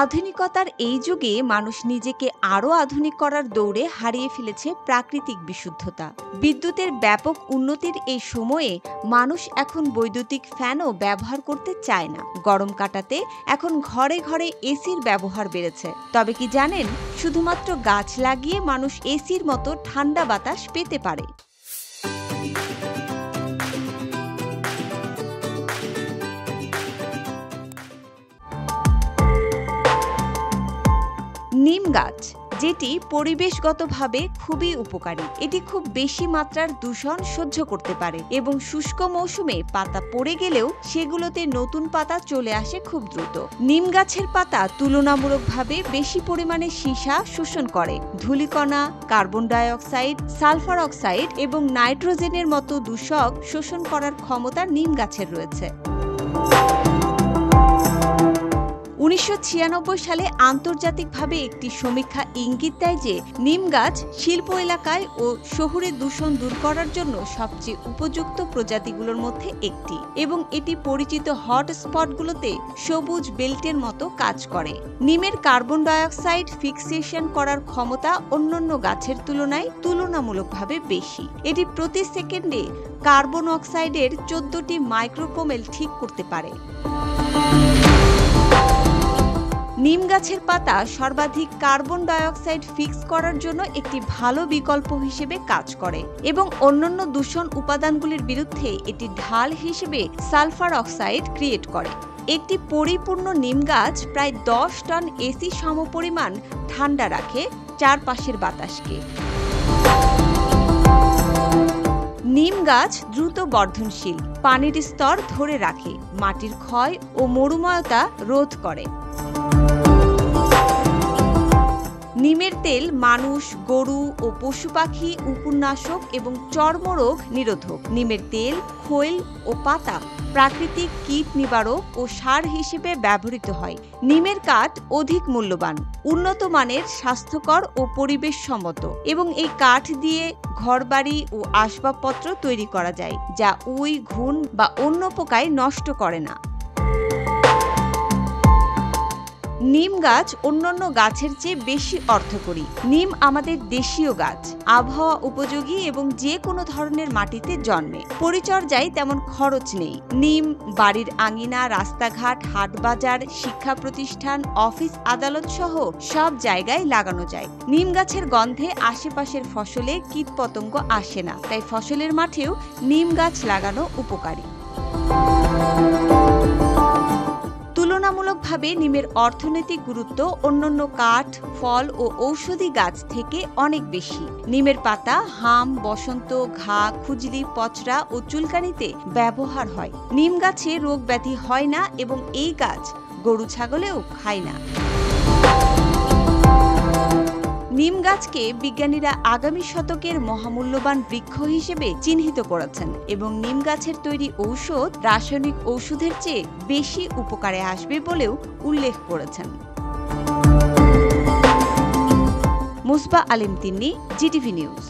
আধুনিকতার এই যুগে মানুষ নিজেকে আরও আধুনিক করার দৌড়ে হারিয়ে ফেলেছে প্রাকৃতিক বিশুদ্ধতা। বিদ্যুতের ব্যাপক উন্নতির এই সময়ে মানুষ এখন বৈদ্যুতিক ফ্যানও ব্যবহার করতে চায় না। গরম কাটাতে এখন ঘরে ঘরে এসির ব্যবহার বেড়েছে। তবে কি জানেন, শুধুমাত্র গাছ লাগিয়ে মানুষ এসির মতো ঠান্ডা বাতাস পেতে পারে। নিম গাছ, যেটি পরিবেশগতভাবে খুবই উপকারী। এটি খুব বেশি মাত্রার দূষণ সহ্য করতে পারে এবং শুষ্ক মৌসুমে পাতা পড়ে গেলেও সেগুলোতে নতুন পাতা চলে আসে খুব দ্রুত। নিম গাছের পাতা তুলনামূলকভাবে বেশি পরিমাণে সীসা শোষণ করে। ধূলিকণা, carbon die oxide, sulphur oxide এবং নাইট্রোজেনের মতো দূষক শোষণ করার ক্ষমতা নিম গাছের রয়েছে। 1996 সালে আন্তর্জাতিকভাবে একটি সমীক্ষা ইঙ্গিত দেয় যে নিম গাছ শিল্প এলাকায় ও শহুরে দূষণ দূর করার জন্য সবচেয়ে উপযুক্ত প্রজাতিগুলোর মধ্যে একটি, এবং এটি পরিচিত হটস্পটগুলোতে সবুজ বেল্টের মতো কাজ করে। নিমের কার্বন ডাই অক্সাইড ফিক্সেশন করার ক্ষমতা অন্যান্য গাছের তুলনায় তুলনামূলকভাবে বেশি। এটি প্রতি সেকেন্ডে কার্বন অক্সাইডের 14টি মাইক্রোকোমেল ঠিক করতে পারে। নিম গাছের পাতা সর্বাধিক কার্বন ডাই অক্সাইড ফিক্স করার জন্য একটি ভালো বিকল্প হিসেবে কাজ করে এবং অন্যান্য দূষণ উপাদানগুলির বিরুদ্ধে এটি ঢাল হিসেবে সালফার অক্সাইড ক্রিয়েট করে। একটি পরিপূর্ণ নিম গাছ প্রায় 10 টন এসি সমপরিমাণ ঠান্ডা রাখে চারপাশের বাতাসকে। নিম গাছ দ্রুত বর্ধনশীল, পানির স্তর ধরে রাখে, মাটির ক্ষয় ও মরুময়তা রোধ করে। নিমের তেল মানুষ, গরু ও পশু পাখি উপন্যাসক এবং চর্মরোগ নিরোধক। নিমের তেল, খৈল ও পাতা প্রাকৃতিক কীট নিবারক ও সার হিসেবে ব্যবহৃত হয়। নিমের কাঠ অধিক মূল্যবান, উন্নত মানের, স্বাস্থ্যকর ও পরিবেশসম্মত, এবং এই কাঠ দিয়ে ঘরবাড়ি ও আসবাবপত্র তৈরি করা যায়, যা উই, ঘুণ বা অন্য পোকায় নষ্ট করে না। নিম গাছ অন্যান্য গাছের চেয়ে বেশি অর্থকরী। নিম আমাদের দেশীয় গাছ, আবহাওয়া উপযোগী এবং যে কোনো ধরনের মাটিতে জন্মে। পরিচর্যায় তেমন খরচ নেই। নিম বাড়ির আঙিনা, রাস্তাঘাট, হাটবাজার, শিক্ষা প্রতিষ্ঠান, অফিস আদালত সহ সব জায়গায় লাগানো যায়। নিম গাছের গন্ধে আশেপাশের ফসলে কীটপতঙ্গ আসে না, তাই ফসলের মাঠেও নিম গাছ লাগানো উপকারী। তুলনামূলকভাবে নিমের অর্থনৈতিক গুরুত্ব অন্যান্য কাঠ, ফল ও ঔষধি গাছ থেকে অনেক বেশি। নিমের পাতা হাম, বসন্ত, ঘা, খুজলি, পচরা ও চুলকানিতে ব্যবহার হয়। নিম গাছে রোগ ব্যাধি হয় না এবং এই গাছ গরু ছাগলেও খায় না। নিম গাছকে বিজ্ঞানীরা আগামী শতকের মহামূল্যবান বৃক্ষ হিসেবে চিহ্নিত করেছেন এবং নিম গাছের তৈরি ঔষধ রাসায়নিক ঔষধের চেয়ে বেশি উপকারে আসবে বলেও উল্লেখ করেছেন। মুসবা আলিম তিন্নি, জিটিভি নিউজ।